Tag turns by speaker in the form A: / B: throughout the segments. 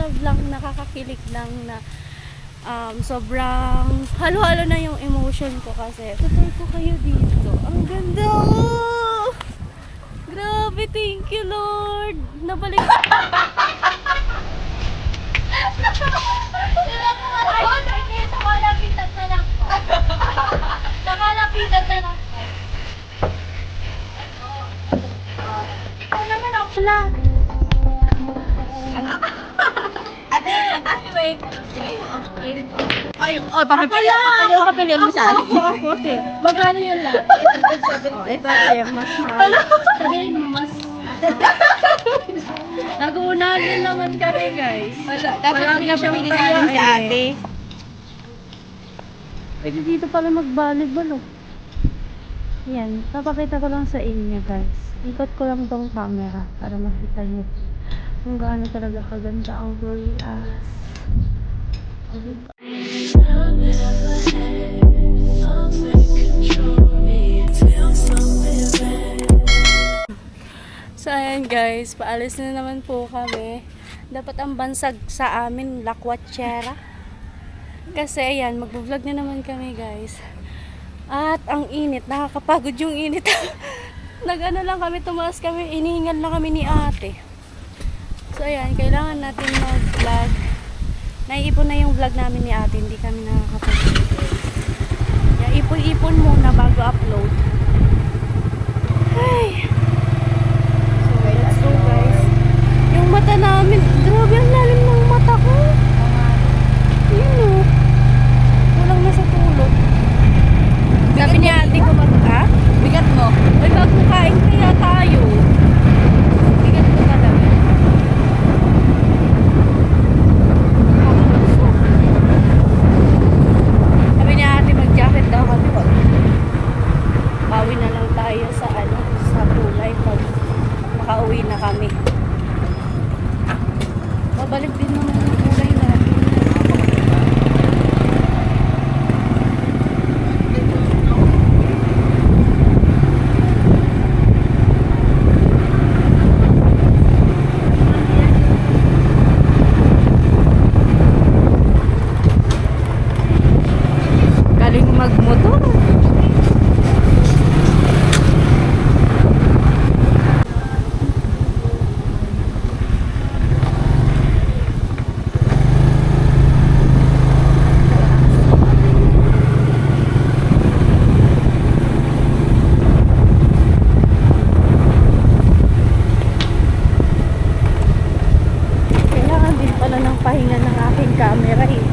A: love lang, nakakakilig lang na sobrang halo-halo na yung emotion ko kasi tutur ko kayo dito. Ang ganda! Oh! Grabe, thank you Lord! Nabalik.
B: Nakalapitan na lang. Ikaw naman ako pala. Wait. Ay, papili mo sa akin. Magkano yun lang? Ito ay mas mahal. Sabihin mo mas. Nag-uunahan din naman kami guys. Dapat pinapili namin si ate.
A: Pwede dito pala mag-volleyball oh. Yan, papakita ko lang sa inyo guys. Ikot ko lang tong camera para makita nyo kung gaano talaga kaganda ang Boreas. So ayan guys, paalis na naman po kami. Dapat ang bansag sa amin, Lakwachera. Kasi ayan, mag-vlog na naman kami guys. At ang init, nakakapagod yung init. Nag-ano lang kami, tumaas kami, inihingal na kami ni ate. So ayan, kailangan natin mag-vlog. Naiipon na yung vlog namin ni ate, hindi kami nakakapag-vlog. Kaya ipon-ipon muna bago upload. Ay! So let's go guys. Yung mata namin, grabe ang lalim ng mata ko. Yun o. Kulang na sa tulog. Sabi ni ate ko mata.
B: Bigat mo.
A: Ay, magkukain kaya tayo. Bigat ko talaga. Sabi ni ate, mag-jacket daw kami. Bawi na lang tayo sa sa tulay pag makauwi na kami. Babalik din naman ang tulay natin. Galing magmotor. Kailangan din pala ng pahinga ng aking camera eh.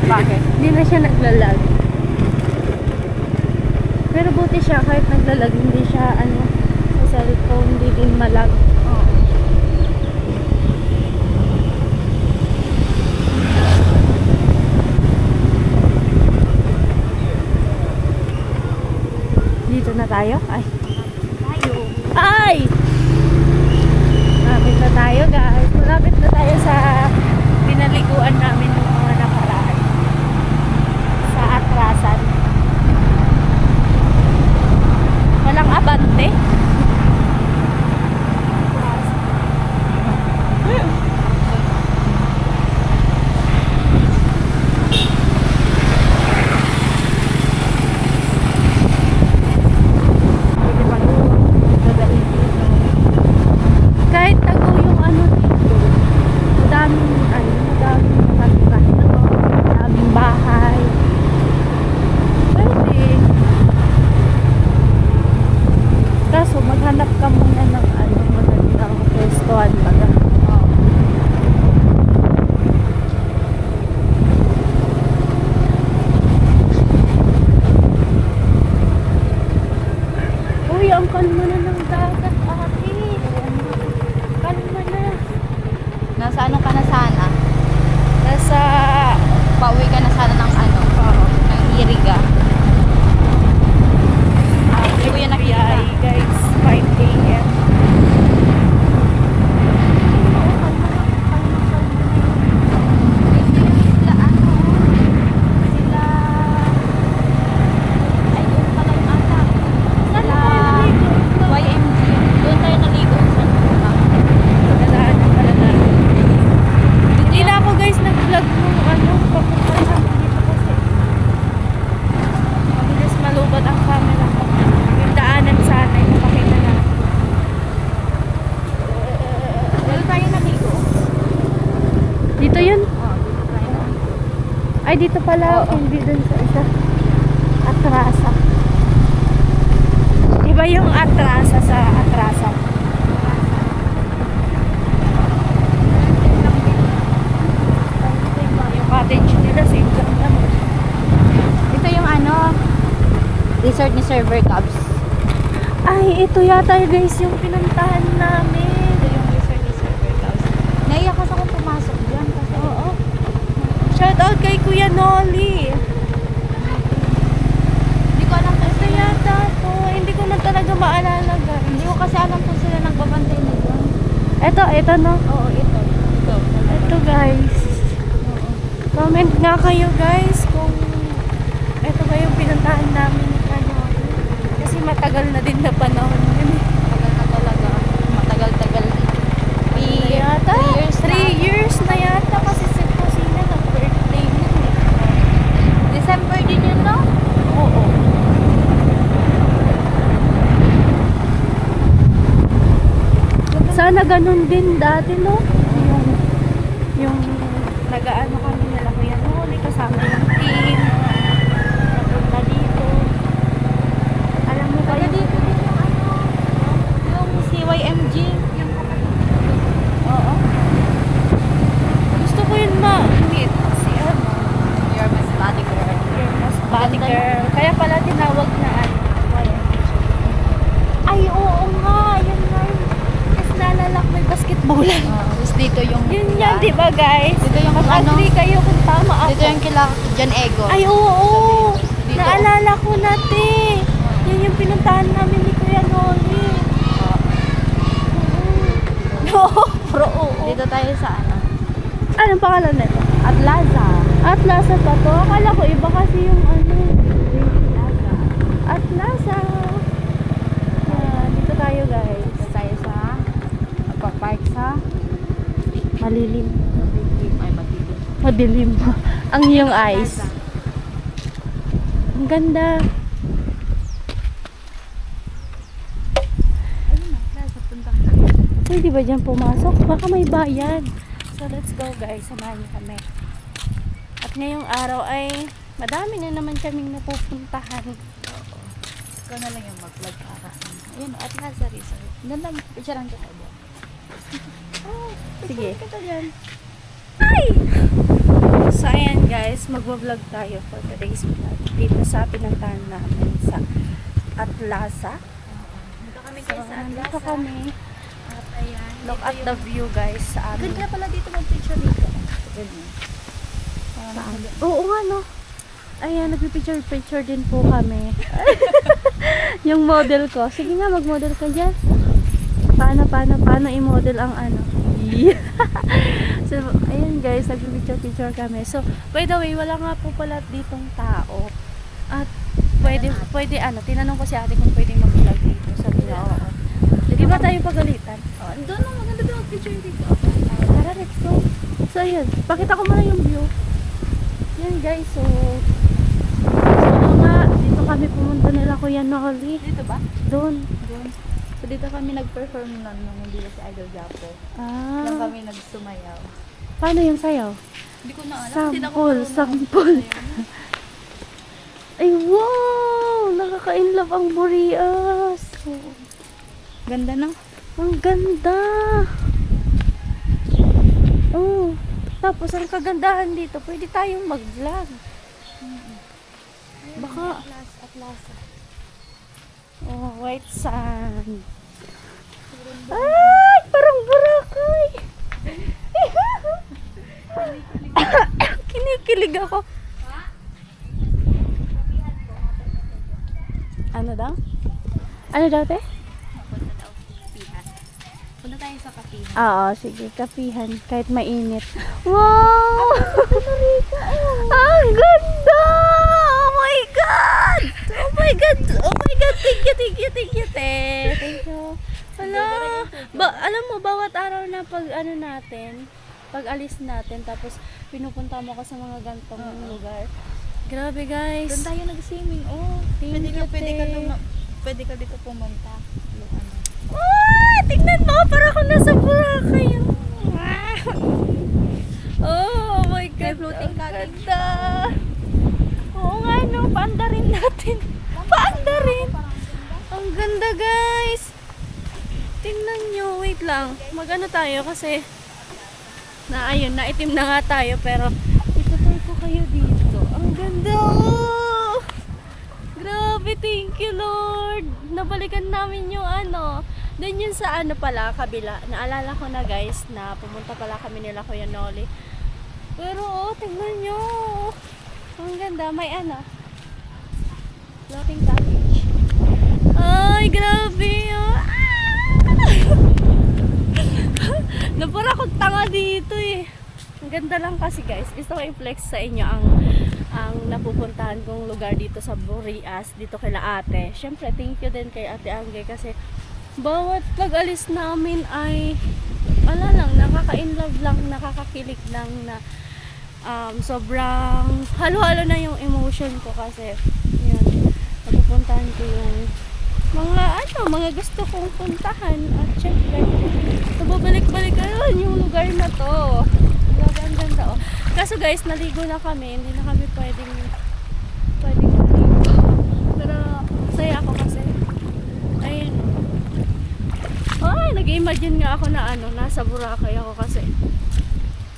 B: Bakit?
A: Hindi na siya naglalag. Pero buti siya kahit naglalag, hindi siya sa cellphone, hindi din malag. Dito na tayo? Ay. Ay! Malapit na tayo guys. Malapit na tayo sa pinaliguan namin ng mga nakaraan. Sa atrasan. Walang abante. Kahit tago yung dito, madaming madaming bahay. Pwede. Kaso maghanap ka muna ng magandang restoran baga. Uy, ang kalma na ng dagat, ate. Kalma na.
B: Nasa ano ka na sana?
A: Nasa
B: Pauwi ka na sana ng ng Iriga. Hindi ko yan nakita.
A: guys, 5 a.m. Dito yun?
B: Oo, dito tayo.
A: Ay, dito pala.
B: Oo.
A: Hindi dun sa isa. Atrasa. Iba yung atrasa sa atrasa. Yung cottage nila, same lang naman.
B: Ito yung ano, resort ni Server Cubs.
A: Ay, ito yata guys yung pinuntahan namin.
B: Ito yung resort ni Server Cubs. Naiyak kasi akong pumasok dyan kasi.
A: Oo. Shout out kay Kuya Nolly.
B: Hindi ko alam kung
A: Ito yata to. Hindi ko na talaga maalala guys.
B: Hindi ko kasi alam kung sila nagbabantay na doon.
A: Ito no.
B: Oo, ito.
A: Ito guys. Comment nga kayo guys kung ito ba yung pinuntahan namin ni Kuya Nolly. Kasi matagal na din na panahon yun.
B: Matagal na talaga. Matagal-tagal.
A: Yata? 3 years na yata kasi si Kusina nag-birthday niya.
B: December din yun, no?
A: Oo. Sana ganun din dati, no? Yung nag-ano kami nila Kuya Noli, kasama yung team. Napunta dito. Alam mo ba
B: Kaya
A: yung...
B: dito din yung ano, yung CYMG. Yung kapatid.
A: Oo. Gusto ko yun ma-meet. Si ano?
B: You're my body girl.
A: Your mas body girl. Kaya pala tinawag na ano. Ay, oo nga. Yun nga yun. Kasi naalala ko may basketballan.
B: Tapos dito yung...
A: Yun yan, di ba guys?
B: Dito yung ano,
A: Mag-agree kayo kung tama ako.
B: dito yung kila John Ego.
A: Ay, oo.
B: Dito.
A: Naalala ko na, te. Yun yung pinuntahan namin ni Kuya Noli. Oo. Bro, oo.
B: Dito tayo sa ano?
A: Anong pangalan nito?
B: Atlaza.
A: Atlasa pa to. Akala ko iba kasi yung ano.
B: Atlaza.
A: Atlasa. Yan, dito tayo guys.
B: Dito tayo sa magpa-park sa
A: Malilim.
B: ay madilim.
A: Madilim. Ang iyong eyes. Ang ganda.
B: Ayun na, Atlaza. Puntahan natin.
A: Pwede ba dyan pumasok? Baka may bayad. So let's go guys. Samahan niyo kami. At ngayong araw ay madami na naman kaming napupuntahan.
B: Ikaw na lang yung mag-vlog para. Ayun, Atlaza Resort. Ganda, picturean kita dyan. Oh,
A: Sige.
B: kita dyan.
A: Ay! So ayan guys, magwa-vlog tayo for today's vlog. Dito sa pinuntahan namin sa Atlasa.
B: Dito kami
A: So,
B: guys sa
A: nandito
B: Atlaza.
A: kami.
B: At ayan.
A: Look
B: dito
A: at the view guys sa amin.
B: Ganda pala dito mag-picture dito. Ganyan.
A: Saan? Oo nga no. Ayan, nagpipicture din po kami. Yung model ko. Sige nga, mag-model ka dyan. Paano i-model ang ano. So, ayan guys, nagpipicture kami. So, by the way, wala nga po pala ditong tao. At pwede ano, tinanong ko si ate kung pwede mag-vlog dito. Sabi niya, oo. Di ba tayo pagalitan?
B: Oh, doon ang maganda doon picture dito.
A: Tara, let's go. So, ayan. Pakita ko muna yung view. Yan guys, so nga, dito kami pumunta nila Kuya Noli.
B: Dito ba?
A: Doon.
B: Doon. So dito kami nag-perform nun nung hindi na si Idol Japo. Doon
A: Ah.
B: kami nagsumayaw.
A: Paano yung sayaw?
B: Hindi ko na alam. Hindi na ako
A: Sample,
B: marunong
A: sample.
B: sumayaw.
A: Ay, wow! Nakaka-inlove ang Boreas.
B: Ganda no?
A: Ang ganda. Oh. Tapos, ang kagandahan dito, pwede tayong mag-vlog. Baka,
B: Atlasa.
A: oh, white sand. Ay, parang Boracay. Kinikilig ako. Ano daw? Ano daw, te?
B: Punta daw. Kapihan. Punta tayo sa kapihan.
A: Oo, sige, kapihan. Kahit mainit. Wow! Ang ganda! Oh my God! Oh my God! Oh my God! Thank you, te. Thank you. Wala. Alam mo, bawat araw na pag ano natin, pag alis natin, tapos pinupunta mo ka sa mga gantong lugar. Grabe guys.
B: Doon tayo nag-swimming. Oh,
A: Thank you, te.
B: Pwede ka dito pumunta. Yung ano.
A: Ah, tingnan mo, para ako nasa Boracay. Ah. ganda. Oo nga, no. Paanda rin natin. Paanda rin. Ang ganda, guys. Tingnan nyo. Wait lang. Mag-ano tayo kasi ayun, naitim na nga tayo. Pero, itutur ko kayo dito. Ang ganda. Oh! Grabe, thank you, Lord. Nabalikan namin yung ano. Doon yun sa ano pala, kabila. Naalala ko na, guys, na pumunta pala kami nila Kuya Noli. Pero, oh, tingnan nyo. Ang ganda. May ano. Floating cottage. Ay, grabe. Oh. Ah! Napara akong tanga dito eh. Ang ganda lang kasi, guys. Gusto ko i-flex sa inyo ang napupuntahan kong lugar dito sa Burias, dito kay Ate. Syempre, thank you din kay Ate Angge kasi bawat pag-alis namin ay wala lang, nakaka-inlove lang, nakakakilig lang na sobrang halo-halo na yung emotion ko kasi yun, napupuntahan ko yung mga gusto kong puntahan at syempre, nababalik-balik ayun yung lugar na to. Grabe, ang ganda oh. Kaso guys, naligo na kami, hindi na kami pwedeng maligo. Pero saya ako kasi ayun. Ay, nag-imagine nga ako na nasa Boracay ako kasi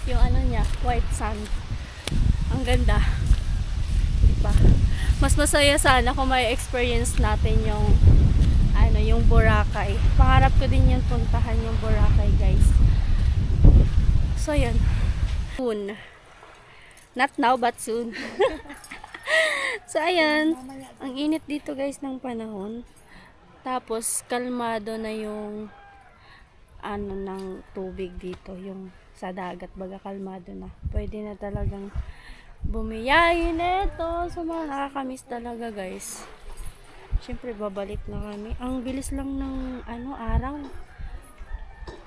A: yung niya, white sand. Ang ganda. Diba? Mas masaya sana kung may experience natin yung Boracay. Pangarap ko din yung puntahan yung Boracay, guys. So, yun. Soon. Not now, but soon. So, ayan. Ang init dito, guys, ng panahon. Tapos, kalmado na yung ng tubig dito. Yung sa dagat, baga kalmado na. Pwede na talagang bumiyahin ito. So, nakakamiss talaga, guys. Siyempre, babalik na kami. Ang bilis lang ng araw.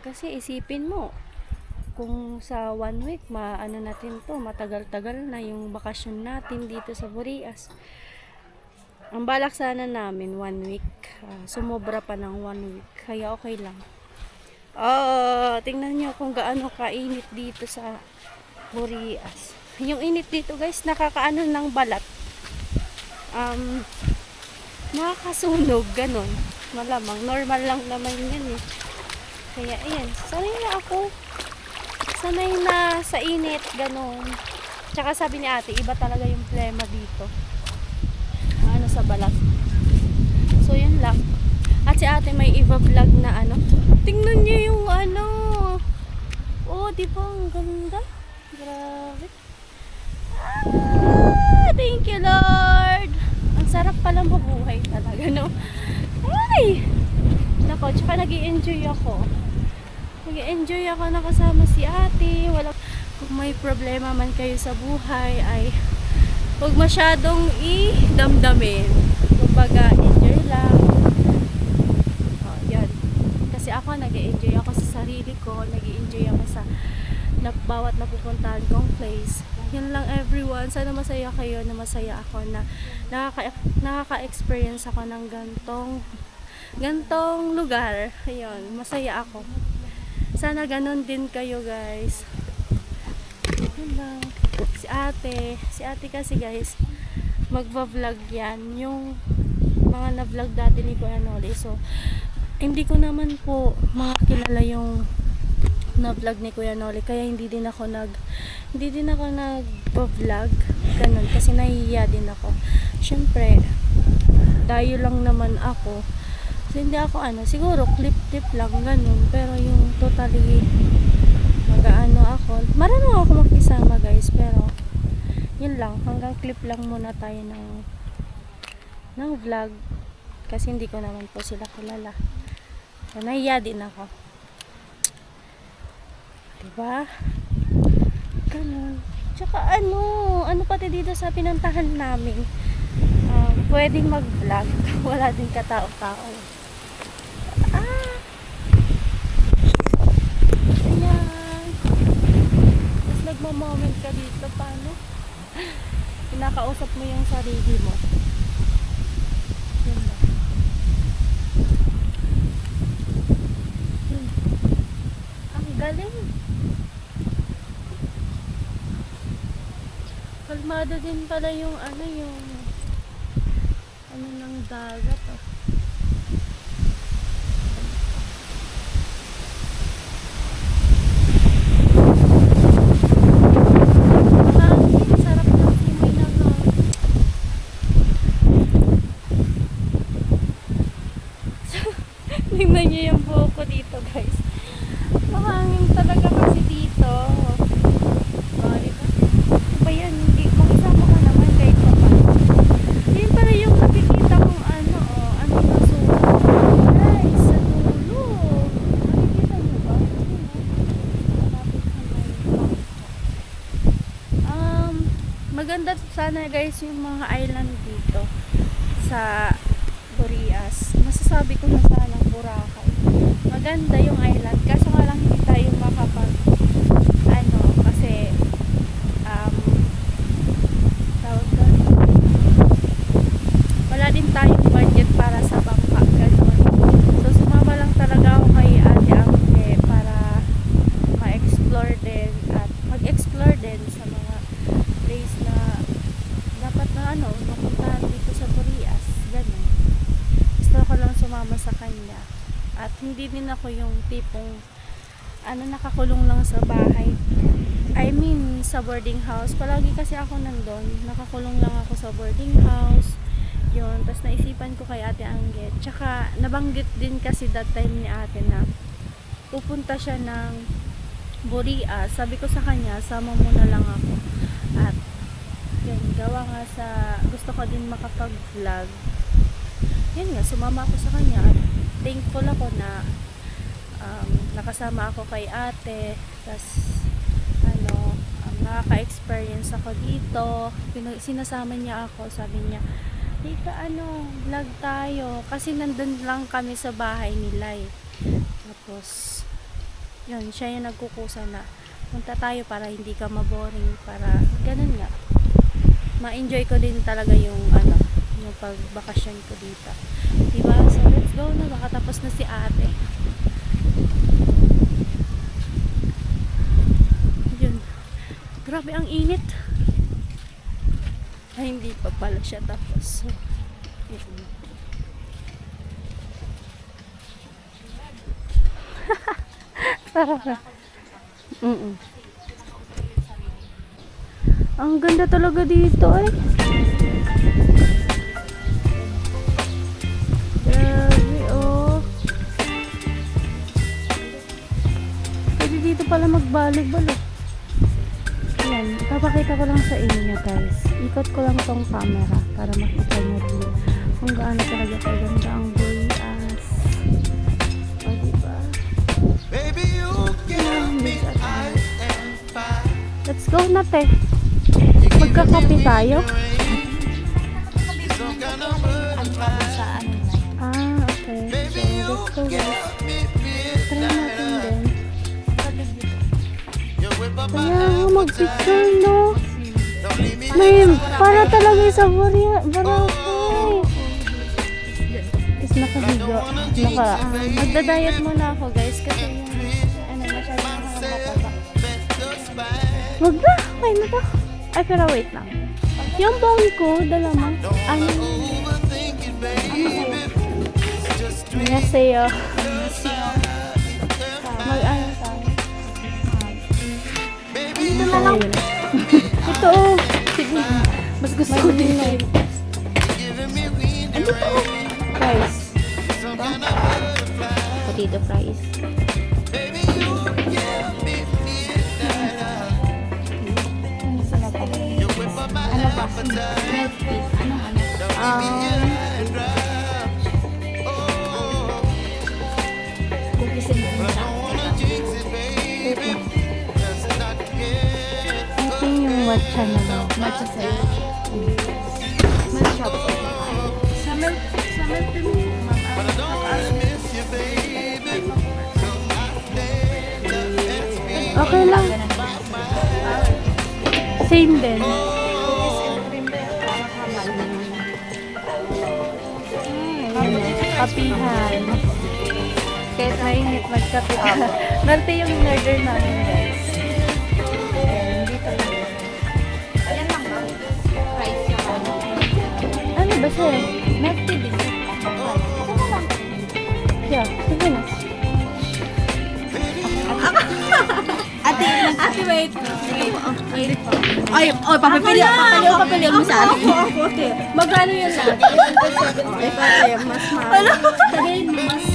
A: Kasi isipin mo, kung sa 1 week, natin to, matagal-tagal na yung bakasyon natin dito sa Burias. Ang balak sana namin, 1 week. Sumobra pa ng 1 week. Kaya okay lang. Tingnan nyo kung gaano kainit dito sa Burias. Yung init dito, guys, nakakaano ng balat. Nakakasunog, ganon. Malamang, normal lang naman yan eh. Kaya, ayan, sanay na ako. Sanay na sa init, ganon. Tsaka sabi ni ate, iba talaga yung plema dito. Sa balat. So, yun lang. At si ate may i-vlog na tingnan niyo yung oh, di ba? Ang ganda. Grabe. Thank you, Lord. Ang sarap palang mabuhay talaga, no? Ay! Nako, tsaka nag-i-enjoy ako. Nag-i-enjoy ako na kasama si ate. Kung may problema man kayo sa buhay, ay huwag masyadong i-damdamin. Kumbaga, enjoy lang. Yan. Kasi ako, nag-i-enjoy ako sa sarili ko. Nag-i-enjoy ako sa bawat napupuntahan kong place. Yan lang, everyone. Sana masaya kayo na masaya ako na nakaka-experience ako ng gantong lugar. Ayun, masaya ako. Sana ganun din kayo, guys. Yan lang. Si ate kasi, guys, magva-vlog yan. Yung mga na-vlog dati ni Kuya Noli. So, hindi ko naman po makakilala yung na-vlog ni Kuya Noli. Kaya hindi din ako nag-vlog. Ganun. Kasi nahihiya din ako. Siyempre, dayo lang naman ako. So, hindi ako siguro clip-clip lang. Ganun. Pero yung totally ako. Marunong ako makisama, guys. Pero, yun lang. Hanggang clip lang muna tayo ng vlog. Kasi hindi ko naman po sila kilala. So, nahiya din ako. Diba? Ganun. Tsaka ano pati dito sa pinuntahan namin. Pwedeng mag-vlog. Wala din katao-tao. Nagmo-moment ka dito, paano? Kinakausap mo yung sarili mo. Yun ba? Ang galing. Kalmado din pala yung ng dagat. Oh. Mahangin, sarap ng simoy ng tingnan niyo yung buhok ko dito, guys. Mahangin talaga kasi dito. Oh, diba? Ba yan? Hindi, makisama ka naman kahit pa pa. Yun pala yung nakikita kong ano yung sulat. Guys, sa dulo. Nakikita niyo ba? Malapit sa may bangko. Maganda sana guys yung mga island dito sa Burias. Masasabi ko na sanang Boracay. Maganda yung island. Kaso nga lang hindi tayo kasi tawag doon. Wala din tayong budget para sa bangka. Ganun. So sumama lang talaga ako kay Ate Angke para ma-explore din at mag-explore din sa mga place na dapat na mapuntahan dito sa Burias. Ganun. Gusto ko lang sumama sa kanya. At hindi din ako yung tipong nakakulong lang sa bahay. I mean, sa boarding house. Palagi kasi ako nandun. Nakakulong lang ako sa boarding house. Yun. Tapos naisipan ko kay Ate Angget. Tsaka, nabanggit din kasi that time ni ate na pupunta siya ng Burias. Sabi ko sa kanya, sama muna lang ako. At, yun, gawa nga sa, gusto ko din makapag-vlog. Yun nga, sumama ako sa kanya. At thankful ako na nakasama ako kay ate. Tapos, nakaka-experience ako dito. Sinasama niya ako. Sabi niya, Ika, vlog tayo. Kasi nandun lang kami sa bahay nila eh. Tapos, yun, siya yung nagkukusa na punta tayo para hindi ka maboring. Para, ganun nga. Ma-enjoy ko din talaga yung pagbakasyon ko dito. Diba? So, let's go na. Baka tapos na si ate. Yun. Grabe ang init. Ay, hindi pa pala siya tapos. So, yun. Ang ganda talaga dito eh. Grabe oh. Pwede dito pala magbalog-balog. Ayan, papakita ko lang sa inyo guys. Ikot ko lang tong camera para makita nyo din kung gaano talaga kaganda ang Burias. O diba? Let's go na te. Magkakape tayo? Okay. So, let's go guys. Try natin din. Kaya mag-picture no. May para talaga sa Boracay. Is nakahigo. Magda-diet muna ako guys kasi yung masyadong nakakataba. Wag na. Okay na to. Ay, pero wait lang. Yung bone ko, dala mo. Ano sa'yo? Mag-ano tayo? Dito na lang. Ito. Sige. Mas gusto ko din na yun. Ano to? Fries. Potato fries. Ano ba? Milk tea. Cookies and ito yung matcha na daw. Matcha sa'yo. Matcha po. Sa milk tea. Okay lang. Same din. Kapihan. Kahit mainit magkape ka. Narte yung in-order namin guys. Ayan, dito lang. Ayan lang ba?
B: upgrade. Ay, papapili mo sa akin. Ako, te.
A: Magkano yun lang?
B: Ito, te, mas mahal.
A: Sabihin mo, mas...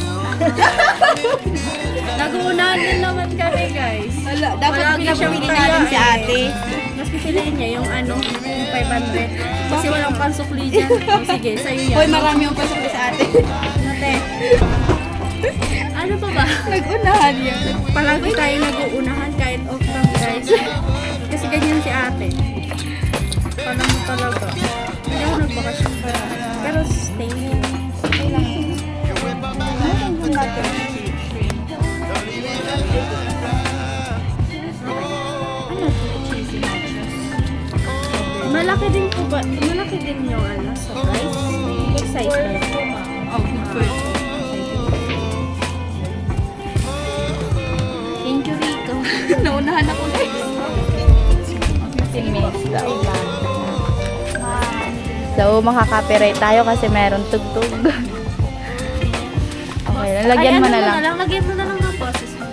A: Nag-uunahan din naman kami, guys.
B: Dapat
A: Palagi siyang
B: pinapili
A: kaya
B: natin si
A: eh.
B: ate.
A: Mas pipiliin niya yung ano, yung 500. Kasi walang pansukli dyan. O, sige, sa'yo yan.
B: Hoy, marami yung pasok sa ate.
A: Ate. Ano pa ba?
B: Nag-unahan yan.
A: Palagi tayo nag-uunahan kahit off cam, guys. Kasi ganyan si ate. Paano mo talaga? Hindi ako nagbakasyon pa. Pero stay here.
B: Okay lang. Ano natin?
A: Malaki din po ba? Malaki din yung ano, sa price? Big size ba?
B: Oh, good for it.
A: Thank you, Rico.
B: Naunahan ako, guys. 15 minutes daw. So, makaka-copyright tayo kasi meron tugtog. Okay, lagyan mo na lang.
A: Lagyan mo na lang ng boses mo.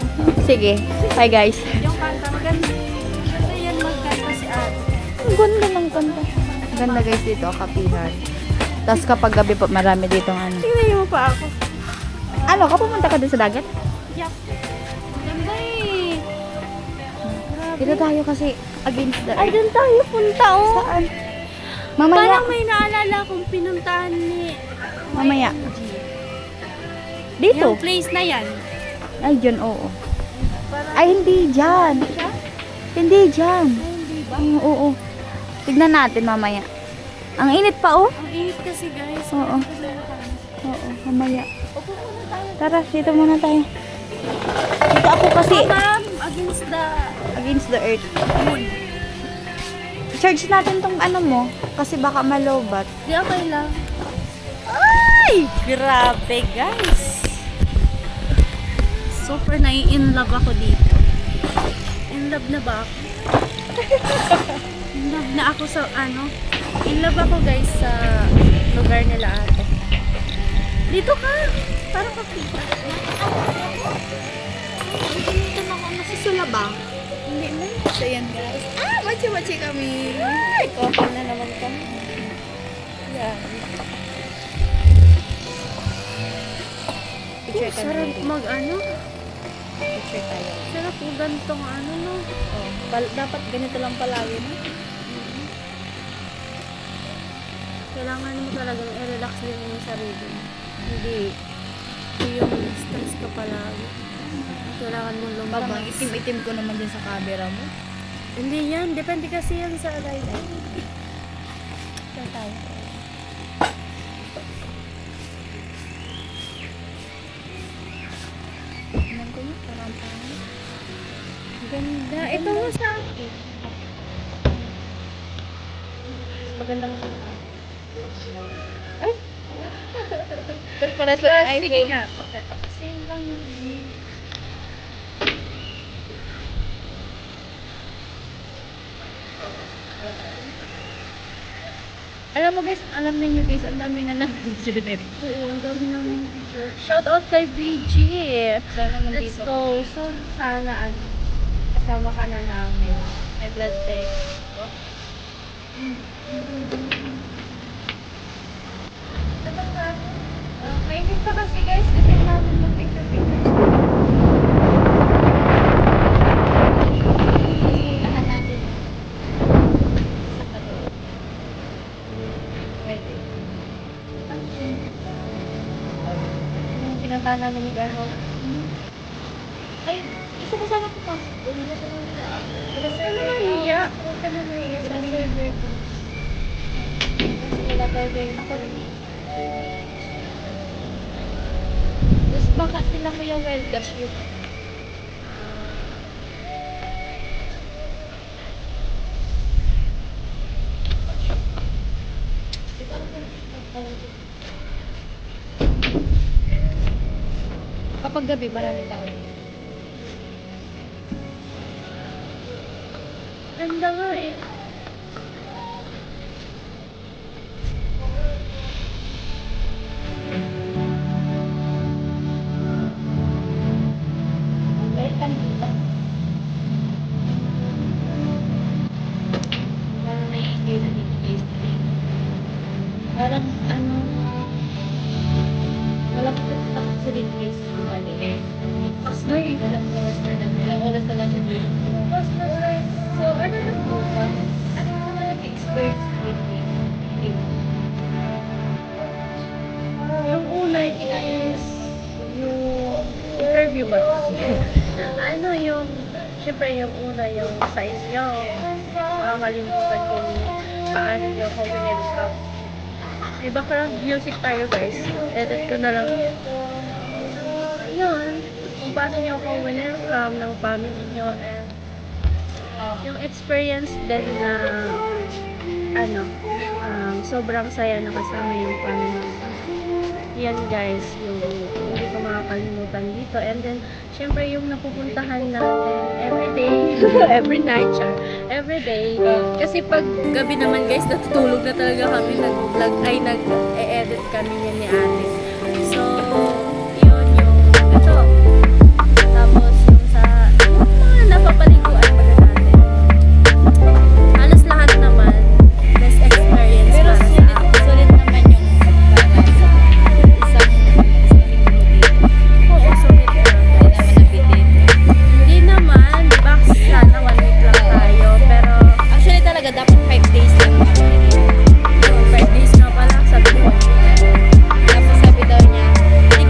B: Sige. Hi, guys.
A: Yung kanta, maganda. Maganda yan magkanta si ate.
B: Ang ganda ng kanta. Ang ganda, guys, dito, kapihan. Tapos kapag gabi po, marami dito ano.
A: Tingnan mo pa ako.
B: Ano, ka pumunta ka din sa dagat?
A: Yup. Ganda eh.
B: Dito tayo kasi against the
A: Ay, doon tayo punta oh.
B: Saan? Mamaya.
A: Parang may naalala kong pinuntahan ni
B: Mamaya. Dito?
A: yung place na yan.
B: Ay, dyan, oo.
A: Parang,
B: Ay, hindi dyan. Hindi dyan.
A: hindi ba?
B: Oo. Tignan natin mamaya. Ang init pa, oh.
A: Ang init kasi guys.
B: Oo.
A: Kasi
B: Oo, mamaya.
A: upo muna tayo.
B: Tara, dito muna tayo. Dito ako kasi
A: Ma'am, against the
B: earth.
A: moon.
B: Charge natin tong ano mo. Kasi baka malobat.
A: Di okay lang. Ay! Grabe guys. Super nai-inlove ako dito. In love na ba ako? In love na ako sa ano? In love ako guys sa lugar nila ate. Dito ka! Parang kapita. Dito na ako nasusulabang.
B: Hindi na. So, yan, guys. Machi-machi kami.
A: Ay, couple na naman kami. Yeah.
B: Picture ka
A: Sarap
B: na.
A: mag ano?
B: Picture tayo.
A: Sarap po ganitong ano no?
B: Oh, dapat ganito lang palagi, no?
A: Kailangan mo talagang i-relax din yung sarili mo. Hindi yung stress ka palagi. Kailangan mo lumabas.
B: Babang itim-itim ko naman din sa camera mo.
A: Hindi yan. Depende kasi yan sa light.
B: Saan tayo? Tingnan ko yun, parang pangit.
A: Ganda. Ito mo sa akin. Magandang
B: Ay! Pero pares lang ice cream.
A: same lang yun.
B: Alam mo guys, alam niyo guys, ang dami na nandito dito.
A: Oo, ang dami namin picture. Shout out kay BG.
B: Sana
A: Let's
B: nandito.
A: go. So, sana ano, kasama ka na namin.
B: May blood test. Mainit pa kasi guys, kasi namin mag-picture-picture. Puntahan natin. Pwede. Yung pinuntahan namin ni Garho. Ay, isa na sana po pa. Sila server.
A: Iya.
B: Sila server ko. Sila server ko. Tapos baka sila mo yung welcome you. Kapag gabi, marami tao.
A: Ganda nga eh.
B: Welcome dito.
A: Siyempre, yung una, yung sa inyo. Makakalimutan kung paano nyo ako winelcome. May background music tayo guys. Edit ko na lang. Yun. Kung paano nyo ako winelcome ng family nyo and yung experience din na sobrang saya na kasama yung family. Yan guys, yung hindi ko makakalimutan dito. And then, syempre yung napupuntahan natin everyday, every night siya, everyday. Kasi pag gabi naman guys, natutulog na talaga kami, nag-vlog, ay nag-e-edit kami yan ni ate. So, yun yung, ito. Tapos yung yung mga napapaliguan ba natin. Halos lahat naman, best experience
B: Pero
A: para sa akin.
B: sulit naman yung isang
A: Oo, sulit na.
B: hindi naman nabitin.
A: Hindi naman, di ba sana 1 week lang tayo, pero
B: Actually talaga dapat 5 days lang kami.
A: 5 days na pala, sabi ko.
B: Tapos sabi daw niya, hindi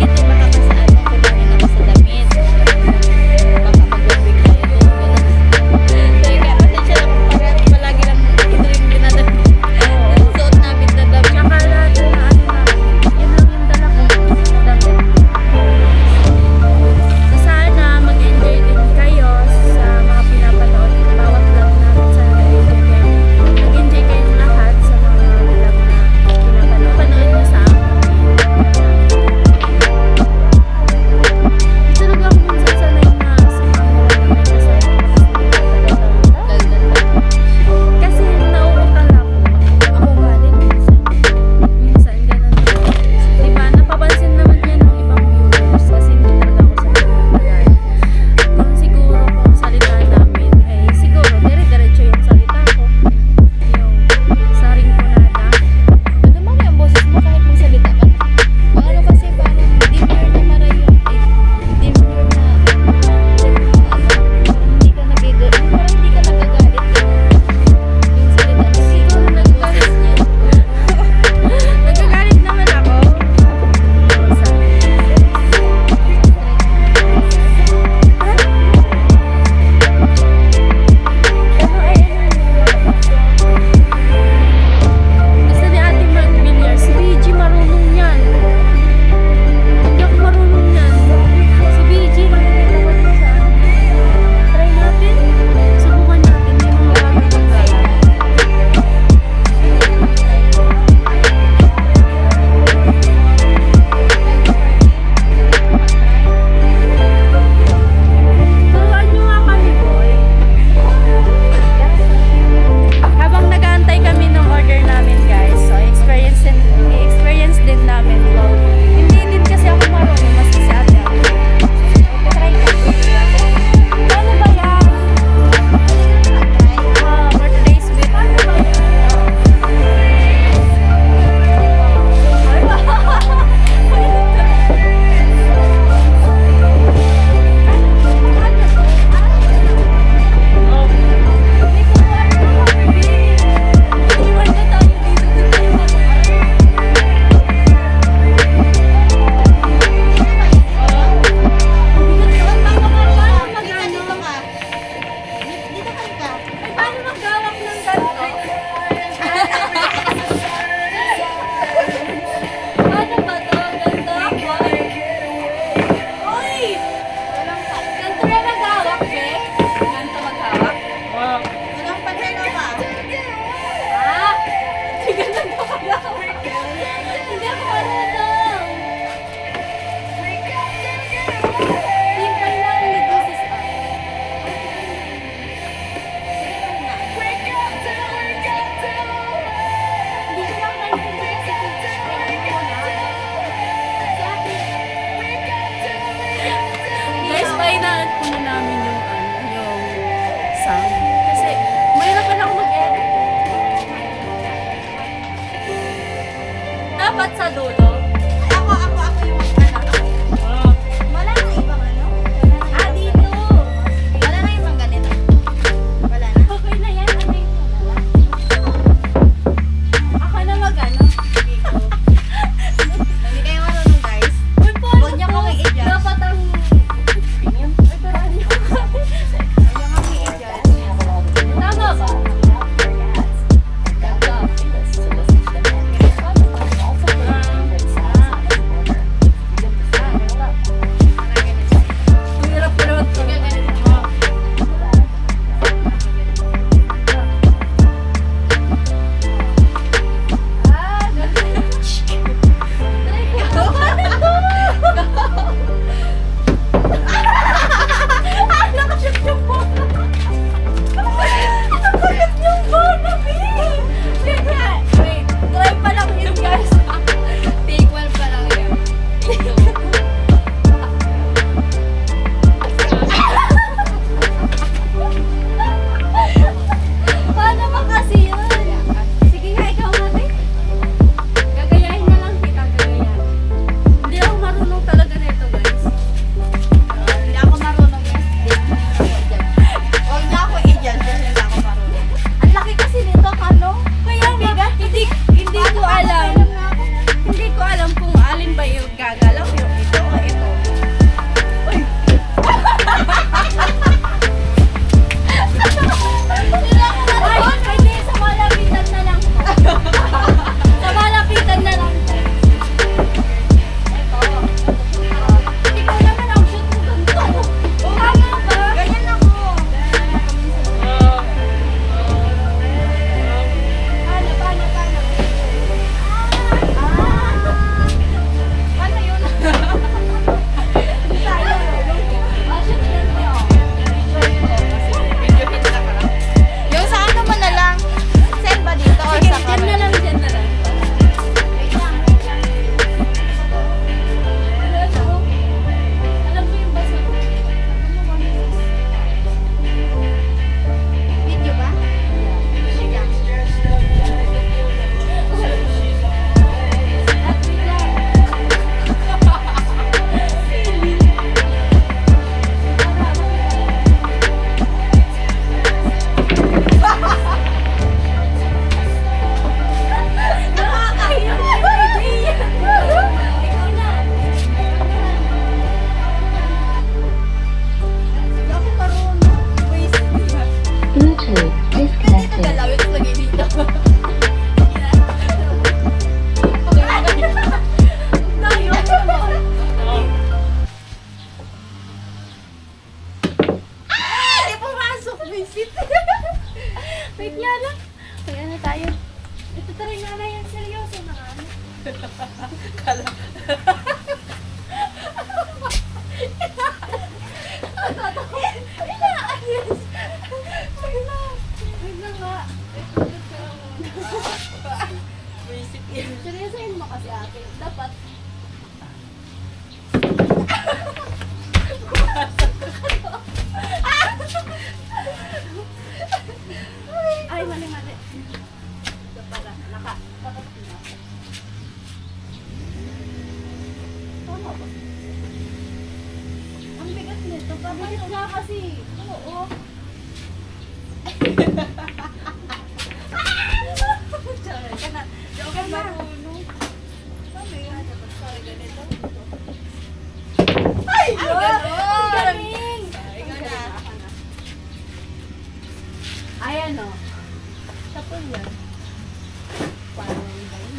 A: lang. May ano tayo. Ito try nga na yan. Seryoso na ano.
B: Kala.
A: Inaayos. Wait na nga.
B: Basic yan.
A: Seryosoin mo kasi ate. Dapat. Ay, mali. Ito pala. Dapat na. Tama ba? Ang bigat nito. Pabigat nga kasi. Oo. Sorry ka na.
B: Joke ka marunong. Sabi nga, dapat sorry ganito.
A: Ay,
B: ganon!
A: Ang galing!
B: Ay, ganon.
A: Ayan o. Tapos yan. Paano yung galing?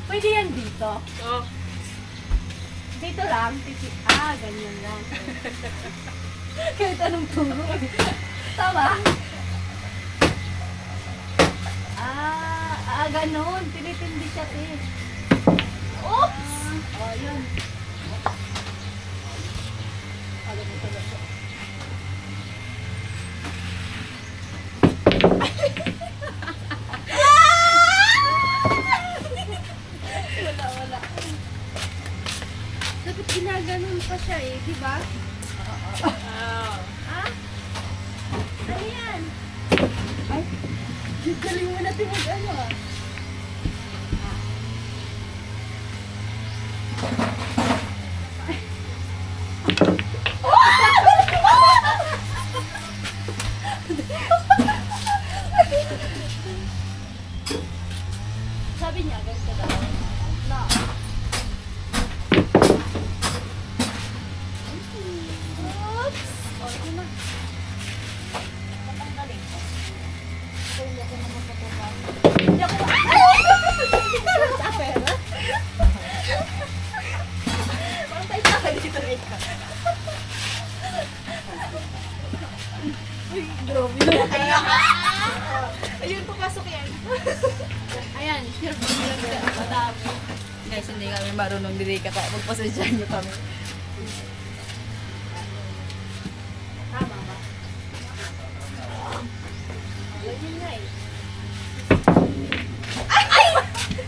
A: Pwede yan dito.
B: Oh.
A: Dito lang. Ganyan lang. Kahit anong turo. Tama? Ganon. Tinitindi siya, te. Oops! Oh, yun. Ganito na siya. Wala. Dapat ginaganon pa siya eh, di ba?
B: Ah.
A: Ah? Ano yan? Ay, galing mo natin mag-ano ah. Sabi niya, ganito daw. Na. Oops! O, ito na. Matanggalin ko. Hindi ako naman matanggal. Hindi ako sa pera? Parang tayo sa dito rin ka. Uy, grabe na.
B: Ayun, pumasok yan.
A: Ayan, sure po nila madami.
B: Guys, hindi kami marunong diri ka. Magpasensya niyo kami.
A: Tama ba? Ganyan nga eh.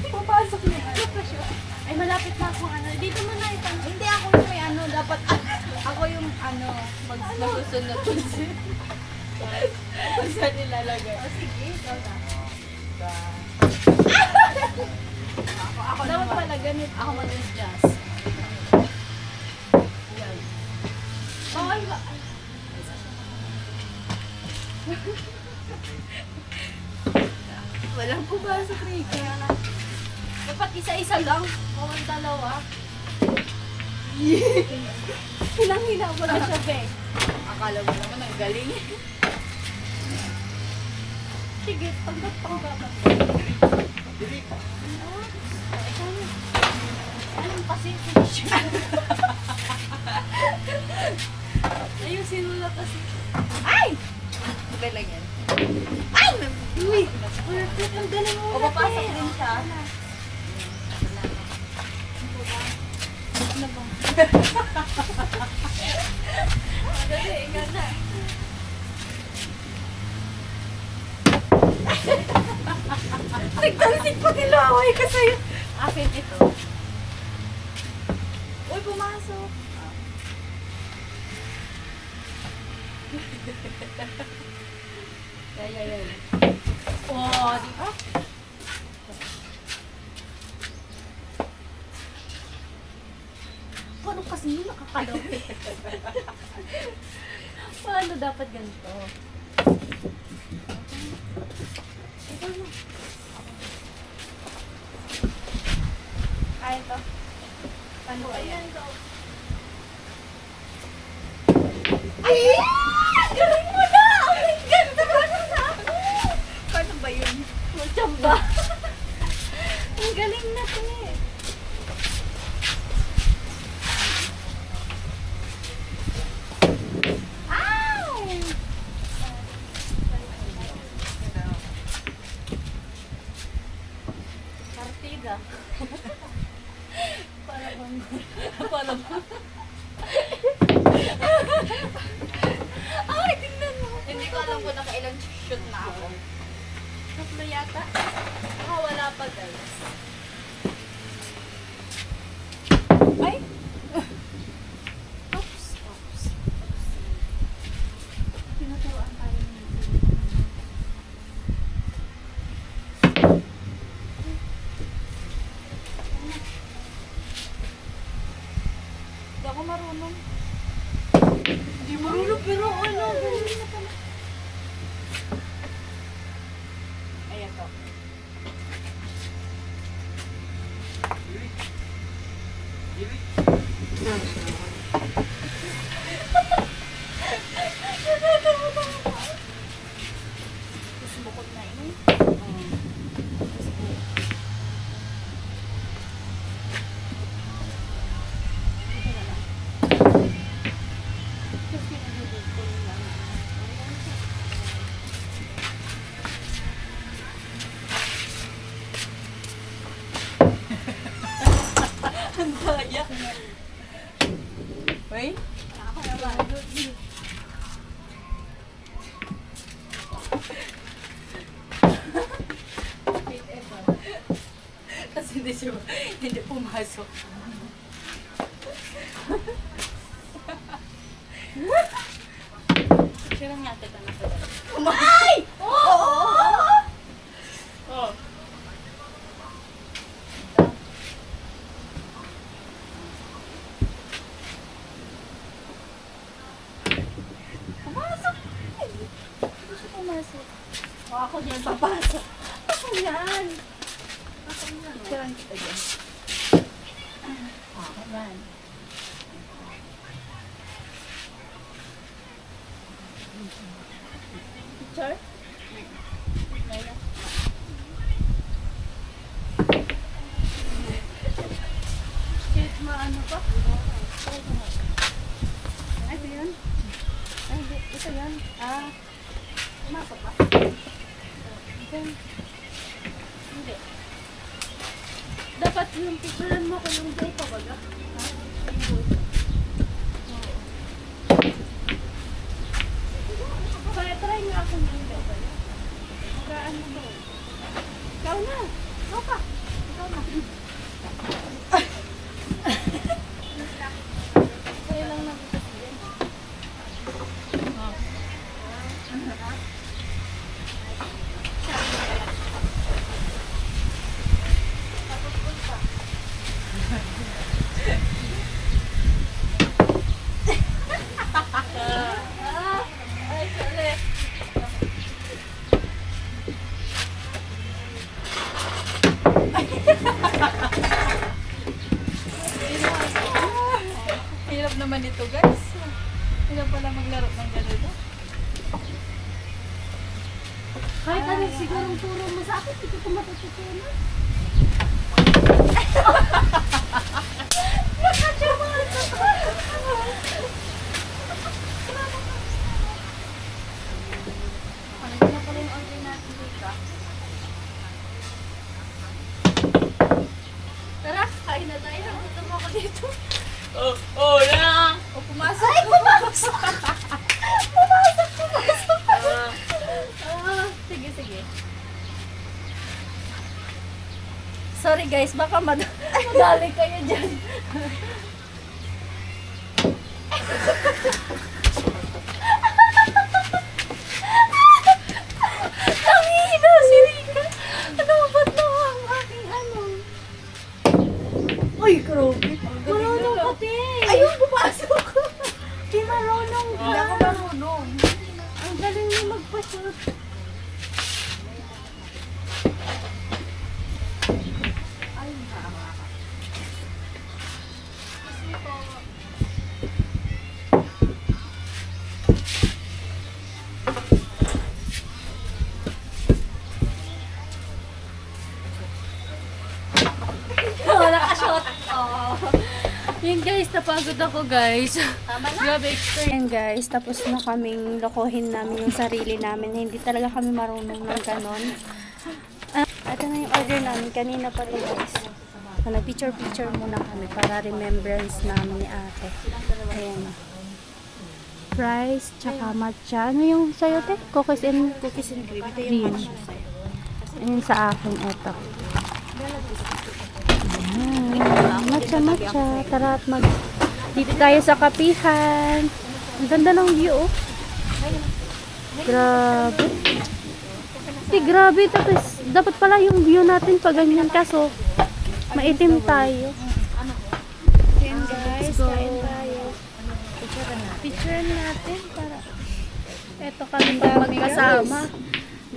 B: Papasok niya.
A: Ay, malapit na akong ano. Dito mo na itang.
B: Hindi ako yung may ano, dapat ako yung ano, magsusunod. Kung saan nilalagay.
A: Oh, sige, ikaw na.
B: Ako
A: Dapat
B: naman.
A: pala ganit.
B: Ako mag-adjust.
A: Yan. Bawal ba?
B: Walang pumasok, Rika.
A: Dapat isa-isa lang. Bawal dalawa. Hinang-hina mo na siya, be.
B: Akala mo naman ang galing.
A: Sige, tanggap. Anong kasi finish? Ayusin mo na kasi.
B: Ay! Okay lang yan. Ay!
A: Uy! Perfect! Ang galing mo
B: O, papasok din siya.
A: Ano ba? Dali, ikaw na.
B: Nagtalsik pa nilaway ka sa'yo.
A: Akin ito.
B: Uy, pumasok.
A: Yan. Oh, di ba? Paano kasi yun nakakalaw? Paano dapat ganito? Ikaw na.
B: Ay, ito. Paano ba yan? Ay! Galing mo na! Ang ganda ka na sa ako! Paano ba yun?
A: Matsamba. Ang galing na to eh.
B: Ow! ka.
A: Para bang...
B: Para ba?
A: Ay, tingnan mo.
B: Hindi ko alam kung nakailang shoot na ako.
A: Tatlo yata.
B: Wala pa guys.
A: Ay!
B: Oops. Oops.
A: Tinuturuan tayo ng
B: Hindi ako marunong.
A: Hindi marunong pero ano, ganun na pala.
B: Ayan to. Gusto mo ko na yun? Ang daya. Wait. Kasi hindi pumasok. Picture lang natin ito na. Ay! Oo! Oh. Pumasok! Hindi siya pumasok. Ako dyan papasok.
A: Ako yan.
B: Picturean kita dyan. Ako yan. Picture? Ngayon.
A: Kahit maano pa. Ay, ito yun. Ay, hindi. Ito yan. Ah. Pumasok pa. Ito. Hindi. Dapat yung picturean mo kung yung day pa baga. Ha? Kaya try nga akong yung day ba? Magaan mo ba? Ikaw na. Ikaw pa. Ikaw na. Kaya lang natin kasi yan.
B: Ay, sorry. Hirap naman ito, guys. Hirap pala maglaro ng ganito.
A: Kahit ano siguro turo mo sa akin, hindi ko matututunan.
B: Ano na pala yung order natin dito?
A: Tara, kain na tayo. Gusto mo ako dito.
B: Oh, na! O, pumasok!
A: Ay, pumasok! Pumasok! Sige, sige. Sorry guys, baka madali kayo dyan. Tangina, si Rika. Ano ba ito ang aking ano? Ay, grabe. Marunong ka, te. Ayun, pumasok. Di marunong ka.
B: Hindi ako marunong.
A: Ang galing mo magpa-shoot. Ay, kasi po, nakashot. Oh. Yun guys, napagod ako guys.
B: Tama na.
A: Grabe experience. And guys, tapos na kaming lokohin namin yung sarili namin. Hindi talaga kami marunong ng ganon. Ito na yung order namin. Kanina pa to guys. So, nag-picture-picture muna kami para remembrance namin ni ate. Ayan o. Fries, tsaka matcha. Ano yung sa'yo, te? Cookies and
B: cream. Ito
A: cream. Ayun sa akin, eto. Matcha. Tara at dito tayo sa kapihan. Ang ganda ng view, oh. Grabe. Grabe. Tapos, dapat pala yung view natin pag ganyan. Kaso, maitim tayo.
B: Ayan guys,
A: Let's go.
B: kain tayo.
A: Picture natin para eto kami pag magkasama.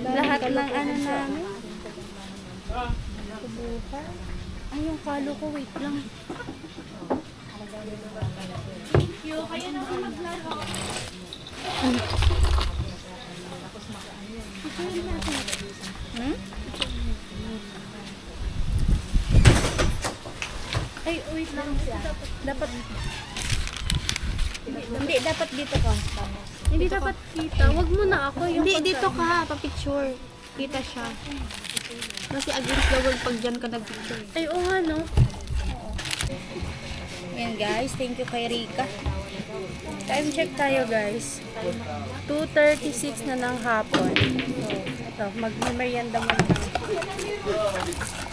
A: Lahat ng ano namin. Subukan. Ay, yung kalo ko, wait lang. Yo, kayo na ako maglaro. Picture natin. Ay, wait lang. Dapat
B: Hindi, dapat dito ka.
A: hindi dapat kita. Wag mo na ako yung
B: Hindi, dito ka, pa-picture. Kita siya. Kasi against the world pag dyan ka nag-picture.
A: Ay, oo nga, no?
B: Ayan guys, thank you kay Rika.
A: Time check tayo, guys. 2:36 na ng hapon. So, ito, mag-merienda mo na.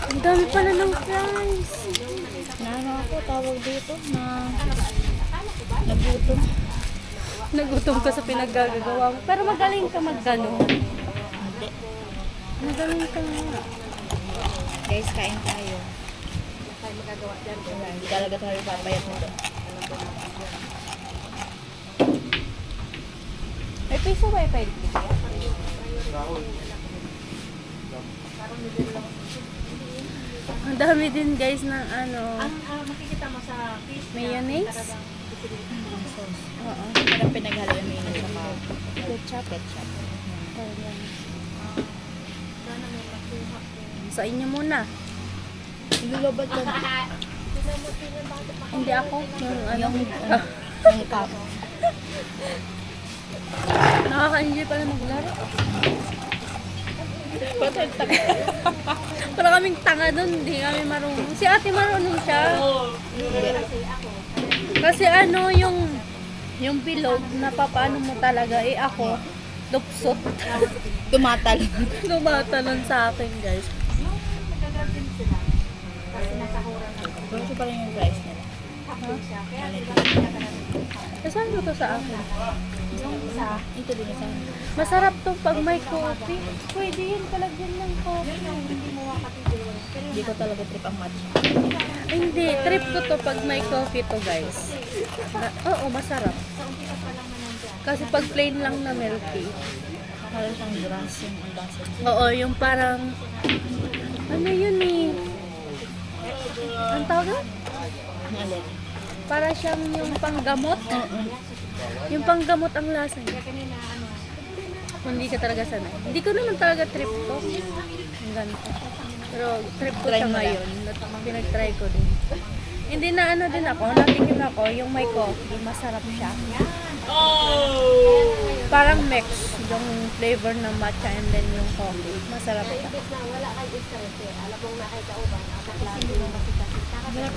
A: Ang dami pala ng fries.
B: Ano ako, tawag dito na nagutom.
A: Nagutom ka sa pinaggagawa mo. Pero magaling ka mag-ganon. Magaling ka nga.
B: Guys, kain tayo. Hindi talaga tayo papayat nito.
A: May piso wifi dito. Ang dami din guys ng ano,
B: Makikita mo sa fish
A: mayonnaise. Oo.
B: parang pinaghalo yung mayonnaise sa mga
A: Ketchup. Ayan. Sa inyo muna.
B: Ilulobad ka.
A: Hindi ako. Yung ano.
B: Yung cup.
A: Nakaka-enjoy pala maglaro.
B: Patay taga.
A: Para kaming tanga doon. Hindi kami marunong. Si ate marunong siya. Kasi ano yung bilog na papaano mo talaga. Eh ako, lupsot.
B: Tumatal.
A: Lumatalon sa akin guys.
B: Gusto pa rin yung rice nila.
A: Saan mo to sa akin?
B: Ito din isa.
A: Masarap to pag may coffee. Pwede yun, palagyan ng coffee.
B: Hindi ko talaga trip ang matcha.
A: Ay, hindi, trip ko to pag may coffee to guys. Oo, masarap. Kasi pag plain lang na milk tea.
B: Parang siyang grass yung ang lasa.
A: Oo, yung parang, ano yun eh? Ang tawag na?
B: Alin?
A: Para siyang yung panggamot.
B: Oo.
A: Yung panggamot ang lasa niya. Kung hindi ka talaga sanay. Hindi ko naman talaga trip to. Ang ganito. Pero trip ko
B: Try
A: siya
B: mo lang.
A: ngayon. Pinag-try ko din. Hindi na ano din ako. Natingin ako yung may coffee. Masarap siya. Parang mix yung flavor ng matcha and then yung coffee. Masarap siya.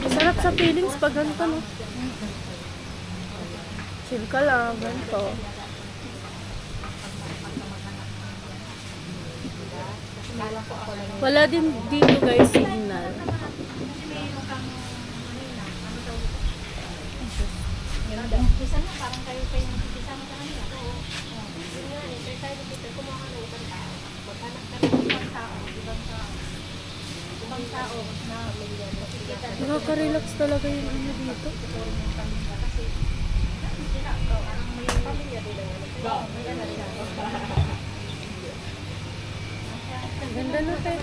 A: Masarap sa feelings pag ganito, no? Chill ka lang, ganito. Wala din dito guys signal. Nakaka-relax talaga yung ano dito. Ganda na tayo.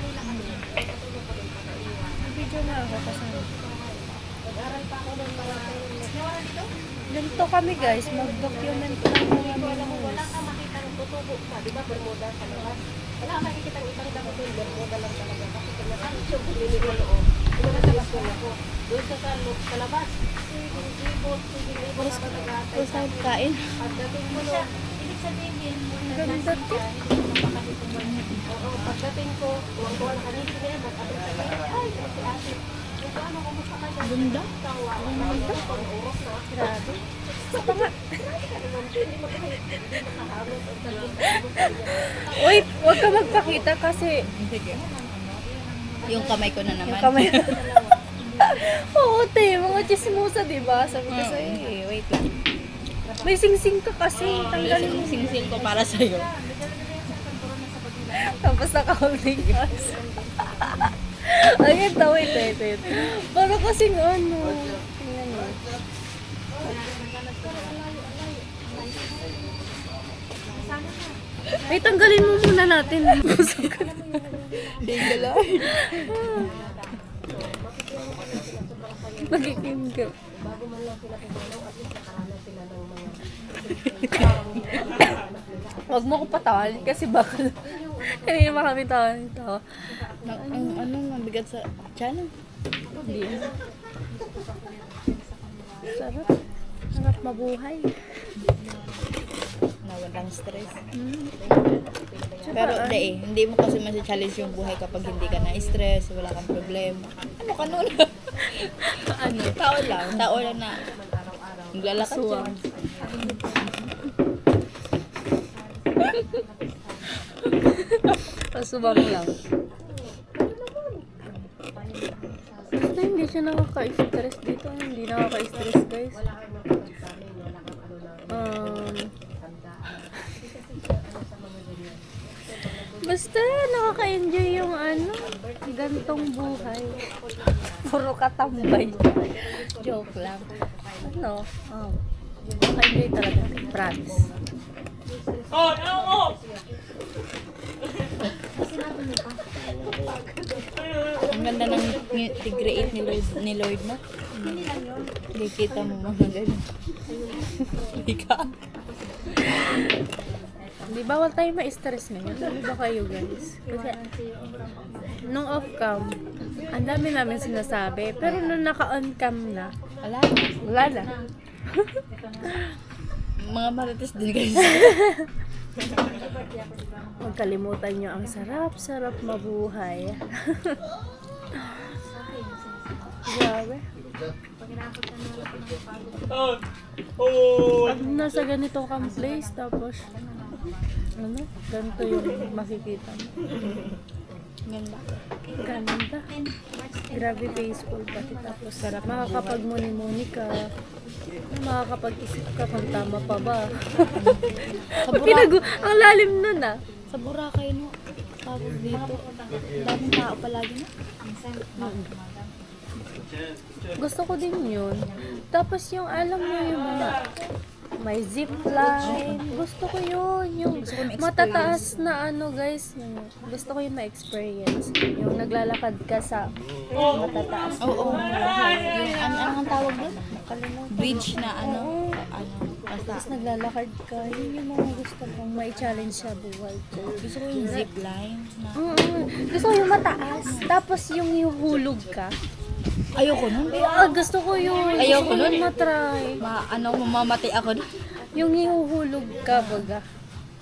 A: Video na ako kasama. Ganito kami guys, mag-document lang mga memories.
B: Wala kang makikita ng ibang dapat yung bermuda lang talaga. Kasi kailangan yung doon sa loob, sa labas.
A: First time kain.
B: Pagdating mo doon, ibig sabihin,
A: Ganda to.
B: oo, pagdating ko, Ganda.
A: Grabe. Sa nga. Wait, huwag ka magpakita kasi
B: Sige. Yung kamay ko na naman.
A: yung kamay. Oo, te, mga chismosa, diba? Sabi ko sa'yo eh, wait lang. May sing-sing ka kasi, tanggalin mo.
B: Sing-sing ko para sa'yo.
A: Tapos naka-holding hands. Ay, ito, wait. Para kasing ano. Tingnan mo. Ay, tanggalin mo muna natin.
B: Tinggalan.
A: Magiging ka. Huwag mo ko patawan kasi baka kanina pa kami tawan ito.
B: Ang ano, mabigat sa tiyan.
A: Hindi. Sarap. Sarap mabuhay.
B: Nawalang stress.
A: Hmm.
B: Pero hindi mo kasi masi-challenge yung buhay kapag hindi ka na-stress, wala kang problema. Ano ka nun?
A: Ano?
B: Tao lang na naglalakad
A: Suwang.
B: siya.
A: Pasubang lang. Basta hindi siya nakaka-stress dito. Hindi nakaka-stress, guys. Basta nakaka-enjoy yung ano, gantong buhay. Puro katambay. Joke lang. Ano? Nakaka-enjoy talaga. Promise.
B: Ang ganda ng create ni Lord mo. Hindi kita mo mga ganun. Hindi ka.
A: Di bawal tayo ma-stress ngayon. Ano ba kayo, guys? Kasi nung off-cam, ang dami namin sinasabi. Pero nung naka-on cam na, wala na.
B: Mga marites din guys.
A: Huwag kalimutan nyo ang sarap-sarap mabuhay. Grabe. Pag nasa ganito kang place, tapos ano, ganito yung makikita mo.
B: Ganda.
A: Ganda. Grabe peaceful pati tapos sarap. Makakapag-muni-muni ka. Makakapag-isip ka kung tama pa ba. Ang lalim nun ah.
B: Sa Boracay no. Tapos dito. Daming tao palagi no.
A: Gusto ko din yun. Tapos yung alam mo yung mga may zip line. Gusto ko yun. Yung matataas na ano guys. Gusto ko yung ma-experience. Yung naglalakad ka sa matataas.
B: Oo. Yung ang tawag doon? Bridge na ano. Basta.
A: Tapos naglalakad ka. Yun yung mga gusto kong ma-challenge sa buhay ko.
B: Gusto ko yung zip line na.
A: Gusto ko yung mataas. Tapos yung hulog ka.
B: Ayoko nun.
A: Gusto ko yung
B: Ayoko nun.
A: matry.
B: Mamamatay ako nun.
A: Yung hihuhulog ka baga.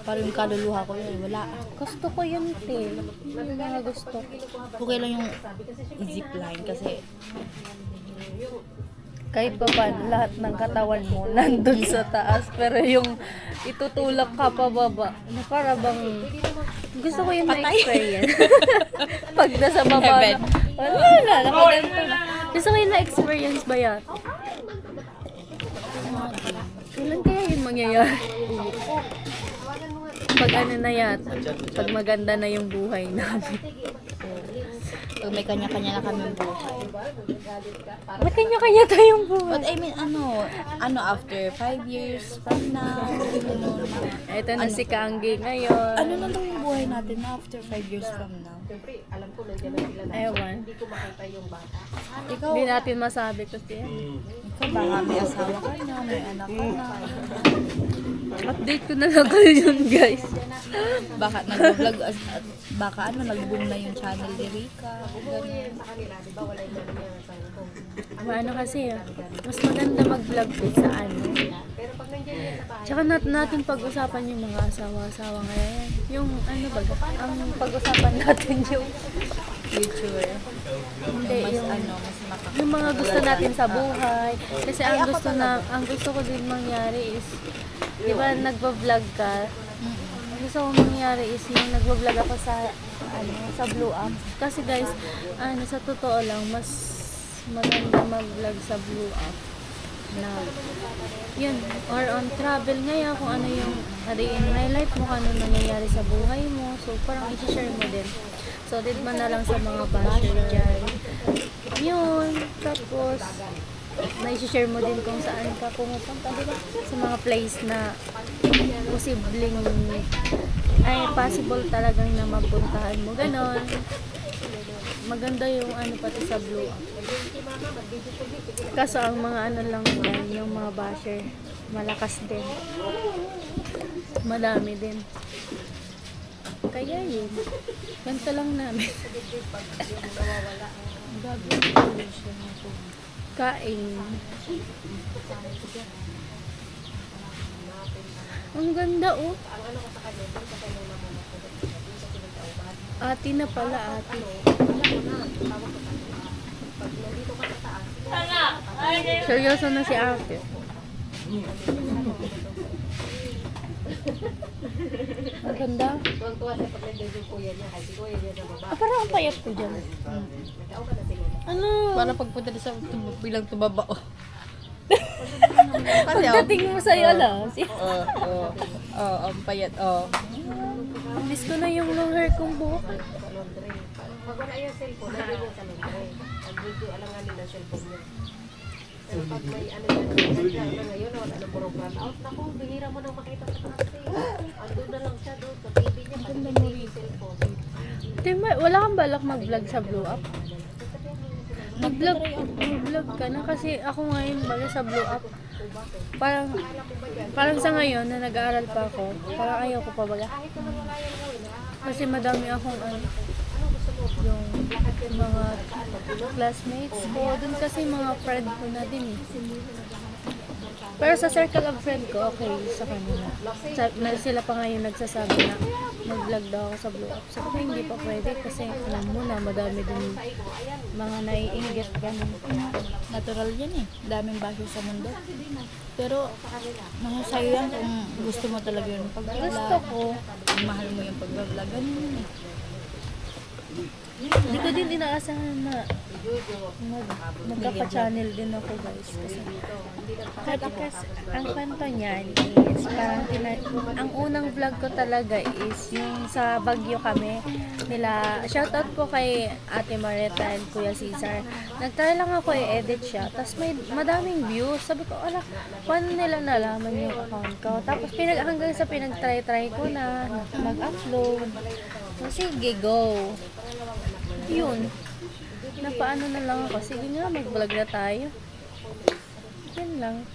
B: Parang yung kaluluha ko yun. Wala.
A: Gusto ko yun, te. Yung mga gusto ko.
B: Okay lang yung zip line kasi
A: Kahit pa paano, lahat ng katawan mo nandun sa taas. Pero yung itutulak ka pababa, na para bang gusto ko yung na-experience. Pag nasa baba na, wala, nakaganto na. Gusto ko yung na-experience ba yan? Kailan kaya yung mangyayari? Pag ano na yata, pag maganda na yung buhay namin.
B: pag may kanya-kanya na kami buhay.
A: Ba't kanya-kanya tayong buhay?
B: But I mean, after 5 years from now,
A: Ito na si Kangi ngayon.
B: ano na daw yung buhay natin na after 5 years from now?
A: Ewan.
B: Ikaw,
A: Hindi natin masabi kasi yan.
B: ikaw baka may asawa ka na, may anak ka na.
A: Update ko na lang kayo yun, guys.
B: Baka nag-vlog, baka nag-boom na yung channel ni Rika. Ganun.
A: Ano kasi, mas maganda mag-vlog din sa ano. Tsaka natin pag-usapan yung mga asawa-asawa ngayon. Yung ano ba, ang pag-usapan natin yung
B: YouTuber.
A: hindi,
B: Mas
A: yung,
B: mas makaka...
A: yung mga gusto natin sa buhay. Kasi ang gusto ko din mangyari is, di ba nagba-vlog ka? Ang gusto ko mangyari is yung nagba-vlog ako sa sa Blue App. Kasi guys, sa totoo lang, mas maganda mag-vlog sa Blue App na yun, or on travel ngayon kung ano yung highlight mo, kung ano nangyayari sa buhay mo, so parang i-share mo din, so din man na lang sa mga basher dyan yun, tapos na-share mo din kung saan ka pumupunta, diba? Sa mga place na posibleng ay possible talagang na mapuntahan mo, ganon. Maganda yung pati sa Blue App. Kaso ang mga lang yan, yung mga basher, malakas din. Madami din. Kaya yun. Ganito lang namin. Kain. Ang ganda oh. Ate na pala, ate. Seryoso na si ate. Ang ganda. Parang ang payat ko dyan. Ano?
B: Para pagpunta sa bilang tubabao.
A: Pagdating mo sa'yo, alas.
B: Ang payat,
A: Miss ko na yung long hair kong buhok.
C: Pag wala yung cellphone, nandun yung sa lumbre. Pag video, alangan nila cellphone niya. Pero pag may yan ngayon, wala nang puro brand out. Naku, bihira mo nang makita sa kasi. Andun na lang siya doon sa TV niya. Pag hindi yung cellphone.
A: Wala kang balak mag-vlog sa Blue App? Mag-vlog ka na kasi ako ngayon baga sa Blue App. Parang sa ngayon na nag-aaral pa ako, parang ayaw ko pa baga. Kasi madami akong yung mga classmates ko. Doon kasi mga friend ko na din eh. Pero sa circle of friend ko, okay sa kanila. Sila pa ngayon nagsasabi na mag-vlog daw ako sa Blue App. So, hindi pa pwede kasi alam mo na madami din mga naiinggit ganun.
B: natural yan eh. Daming basyo sa mundo. Pero, masasayang kung gusto mo talaga yun pag-vlog.
A: Gusto ko.
B: Kung mahal mo yung pag-vlog, ganun yun eh.
A: Hindi ko din inaasahan na magkaka-channel din ako guys. Kasi ang kwento niyan is parang ang unang vlog ko talaga is yung sa Baguio kami nila. Shoutout po kay Ate Marita and Kuya Cesar. Nagtry lang ako i-edit siya. Tapos may madaming views. Sabi ko, ala, paano nila nalaman yung account ko? Tapos hanggang sa pinag-try ko na mag-upload. So, sige, go. Yun. Napaano na lang ako. Sige nga, mag-vlog na tayo. Yan lang.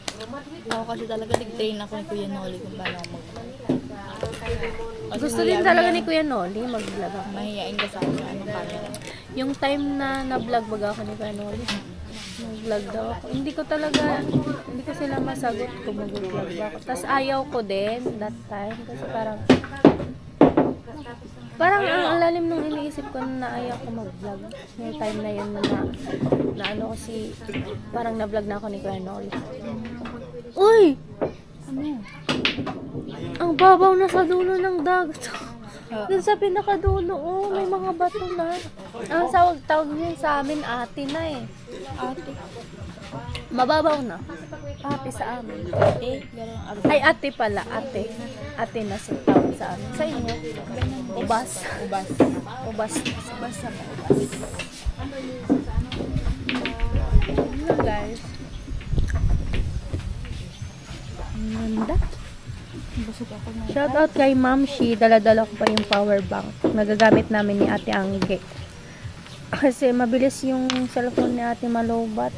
B: Ako kasi talaga nag-train ako ni Kuya Noli kung paano ako mag-vlog.
A: Gusto din talaga ni Kuya Noli mag-vlog ako.
B: Mahihain ka sa akin sa anong camera.
A: Yung time na na-vlog baga ako ni Kuya Noli, mag-vlog daw ako. Hindi ko sila masagot kung mag-vlog ba ako. Tapos ayaw ko din that time. Kasi parang ang lalim nung iniisip ko na ayaw ko mag-vlog. Yung time na yun na ano kasi parang na-vlog na ako ni Kuya Noli. Uy!
B: Ano?
A: Ang babaw na sa dulo ng dagat. Doon sa pinakadulo, may mga bato na. Ang tawag niyan sa amin, ate na eh.
B: Ate.
A: Mababaw na. Ate sa amin.
B: Gano'n.
A: Ay, ate pala, ate. Ate na sa tawag sa amin. Sa inyo? Ubas.
B: Ubas.
A: Ubas.
B: Ubas sa ubas.
A: Ano guys? Ang ganda.
B: Busog ako na.
A: Shout out kay Ma'am Shi. Dala-dala ko pa yung power bank. Nagagamit namin ni Ate Angge. Kasi mabilis yung cellphone ni Ate malobat.